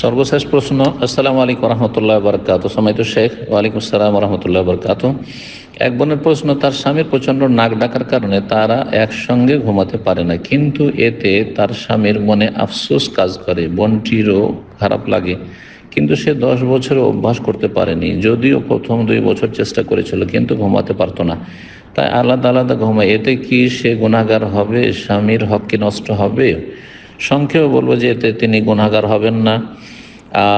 সর্বশেষ প্রশ্ন। আসসালামু আলাইকুম রহমতুল্লাহ বরকাত। সম্মানিত শেখ, ওয়ালাইকুম আসসালাম রহমতুল্লাহ বরকাত। এক বোনের প্রশ্ন, তার স্বামীর প্রচণ্ড নাক ডাকার কারণে তারা একসঙ্গে ঘুমাতে পারে না, কিন্তু এতে তার স্বামীর মনে আফসোস কাজ করে, বোনটিরও খারাপ লাগে, কিন্তু সে 10 বছরে অভ্যাস করতে পারেনি, যদিও প্রথম 2 বছর চেষ্টা করেছিল কিন্তু ঘুমাতে পারতো না, তাই আলাদা আলাদা ঘুমায়। এতে কি সে গুনাহগার হবে? স্বামীর হক কি নষ্ট হবে? সংক্ষেপে বলবো যে এতে তিনি গুনাহগার হবেন না,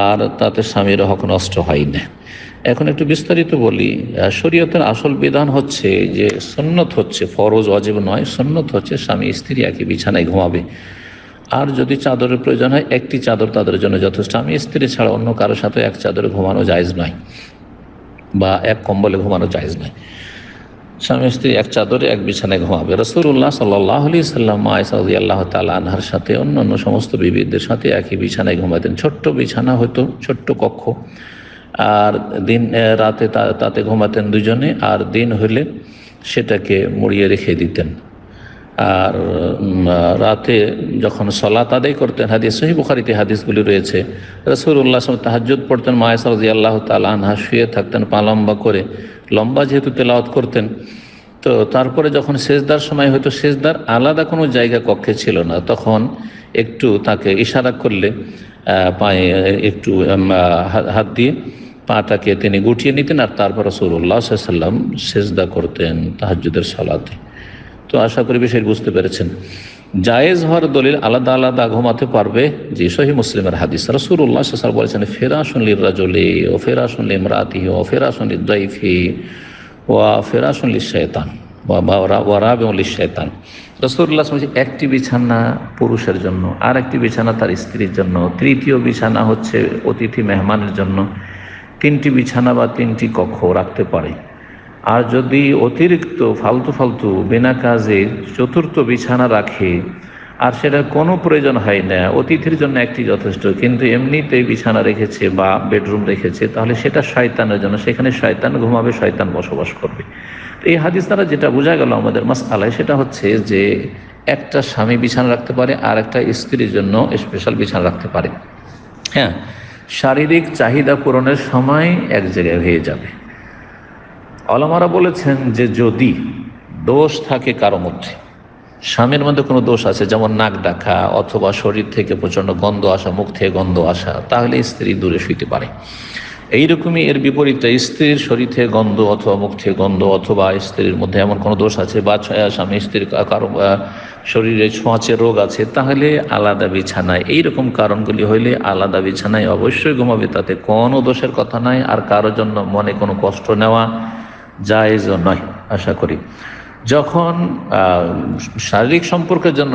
আর তাতে স্বামীর হক নষ্ট হয় না। এখন একটু বিস্তারিত বলি। শরীয়তের আসল বিধান হচ্ছে যে সুন্নত হচ্ছে, ফরজ ওয়াজিব নয়, সুন্নত হচ্ছে স্বামী স্ত্রী একই বিছানায় ঘুমাবে। আর যদি চাদরের প্রয়োজন হয়, একটি চাদর তাদের জন্য যথেষ্ট। স্বামী স্ত্রী ছাড়া অন্য কারোর সাথে এক চাদরে ঘুমানো জায়েজ নয়, বা এক কম্বলে ঘুমানো জায়েজ নয়। স্বামী স্ত্রী এক চাদরে এক বিছানায় ঘুমাবে। রাসূলুল্লাহ সাল্লাল্লাহু আলাইহি সাল্লাম আয়েশা রাদিয়াল্লাহু তাআলা আনহার সাথে অন্যান্য সমস্ত বিবিদের সাথে একই বিছানায় ঘুমাতেন। ছোট্ট বিছানা হতো, ছোট্ট কক্ষ, আর দিন রাতে তাতে ঘুমাতেন দুজনে, আর দিন হলে সেটাকে মুড়িয়ে রেখে দিতেন। আর রাতে যখন সালাত আদায় করতেন, হাদিস সহিহ বুখারীতে হাদিসগুলি রয়েছে, রাসূলুল্লাহ সাল্লাল্লাহু আলাইহি ওয়াসাল্লাম তাহাজ্জুদ পড়তেন, মা আয়েশা রাদিয়াল্লাহু তাআলা আনহা শুয়ে থাকতেন পা লম্বা করে, লম্বা যেহেতু তেলাওয়াত করতেন। তো তারপরে যখন সেজদার সময় হয়তো, সেজদার আলাদা কোনো জায়গা কক্ষে ছিল না, তখন একটু তাকে ইশারা করলে পায়ে একটু হাত দিয়ে পাটাকে তিনি গুটিয়ে নিতেন, আর তারপর রাসূলুল্লাহ সাল্লাল্লাহু আলাইহি ওয়াসাল্লাম সেজদা করতেন তাহাজ্জুদের সালাতে। তো আশা করি বিষয় বুঝতে পেরেছেন। জায়েজ হওয়ার দলিল আলাদা আলাদা ঘুমাতে পারবে, যে সহিহ মুসলিমের হাদিস। রাসূলুল্লাহ সাল্লাল্লাহু আলাইহি ওয়াসাল্লাম বলেছেন, ফিরাশুন লিররাজুলি ওয়া ফিরাশুন লিমরাতিহি ওয়া ফিরাশুন লিদ্দাইফি ওয়া ফিরাশুন লিশাইতান ওয়া রাবিউন লিশাইতান। রাসূলুল্লাহ সাল্লাল্লাহু আলাইহি ওয়াসাল্লাম একটি বিছানা পুরুষের জন্য, আর একটি বিছানা তার স্ত্রীর জন্য, তৃতীয় বিছানা হচ্ছে অতিথি মেহমানের জন্য। 3টি বিছানা বা 3টি কক্ষ রাখতে পারে। আর যদি অতিরিক্ত ফালতু বিনা কাজে 4র্থ বিছানা রাখে, আর সেটার কোনো প্রয়োজন হয় না, অতিথির জন্য একটি যথেষ্ট, কিন্তু এমনিতেই বিছানা রেখেছে বা বেডরুম রেখেছে, তাহলে সেটা শয়তানের জন্য, সেখানে শয়তান ঘুমাবে, শয়তান বসবাস করবে। তো এই হাদিস দ্বারা যেটা বোঝা গেল আমাদের মাসআলায়, সেটা হচ্ছে যে একটা স্বামী বিছানা রাখতে পারে, আর একটা স্ত্রীর জন্য স্পেশাল বিছানা রাখতে পারে। হ্যাঁ, শারীরিক চাহিদা পূরণের সময় এক জায়গায় হয়ে যাবে। ওলামারা বলেছেন যে যদি দোষ থাকে কারো মধ্যে, স্বামীর মধ্যে কোনো দোষ আছে, যেমন নাক ডাকা অথবা শরীর থেকে প্রচণ্ড গন্ধ আসা, মুখ থেকে গন্ধ আসা, তাহলে স্ত্রী দূরে শুইতে পারে। এইরকমই এর বিপরীতে, স্ত্রীর শরীর থেকে গন্ধ অথবা মুখ থেকে গন্ধ, অথবা স্ত্রীর মধ্যে এমন কোনো দোষ আছে, বা স্বামী স্ত্রীর কারো শরীরে ছোঁয়াচে রোগ আছে, তাহলে আলাদা বিছানায়, এইরকম কারণগুলি হইলে আলাদা বিছানায় অবশ্যই ঘুমাবে, তাতে কোনো দোষের কথা নাই, আর কারোর জন্য মনে কোনো কষ্ট নেওয়া জায়েজ নয়। আশা করি যখন শারীরিক সম্পর্কের জন্য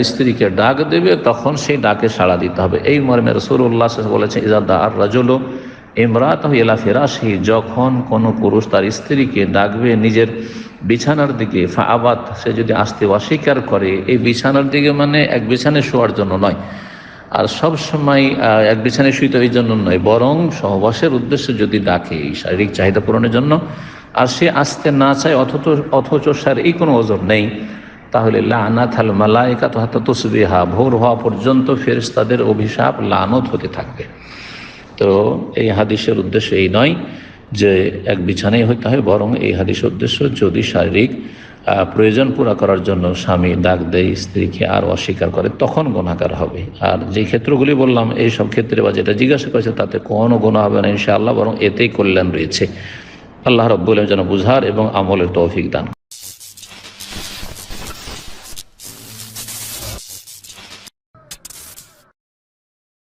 স্ত্রীকে ডাক দেবে, তখন সেই ডাকে সাড়া দিতে হবে। এই মর্মে রাসূলুল্লাহ সাল্লাল্লাহু আলাইহি ওয়াসাল্লাম বলেছেন, ইযা দাআর রাজুলু ইমরাতাহু ইলা ফিরাশিহি, যখন কোনো পুরুষ তার স্ত্রীকে ডাকবে নিজের বিছানার দিকে, ফাআবাত, সে যদি আসতে অস্বীকার করে, এই বিছানার দিকে মানে এক বিছানায় শোয়ার জন্য নয়, আর সব সময় এক বিছানায় শুইতে এই জন্য নয়, বরং সহবাসের উদ্দেশ্যে যদি ডাকে শারীরিক চাহিদা পূরণের জন্য, আর সে আসতে না চায়, অথচ শারীরিক কোনো ওজর নেই, তাহলে লানাতাল মালায়েকাতু হাত্তা তুসবিহা, ভোর হওয়া পর্যন্ত ফেরেশতাদের অভিশাপ, লানত হতে থাকবে। তো এই হাদিসের উদ্দেশ্য এই নয় যে এক বিছানায় হইতে হয়, বরং এই হাদিসের উদ্দেশ্য যদি শারীরিক প্রয়োজন পুরা করার জন্য স্বামী ডাক দেয় স্ত্রীকে আর অস্বীকার করে, তখন গুনাহগার হবে। আর যে ক্ষেত্রগুলি বললাম, এই সব ক্ষেত্রে বা যেটা জিজ্ঞাসা করেছে, তাতে কোনো গুনাহ হবে না ইনশাআল্লাহ, বরং এতেই কল্যাণ রয়েছে। আল্লাহ রাব্বুল আলামিন যেন বুঝার এবং আমলের তৌফিক দান।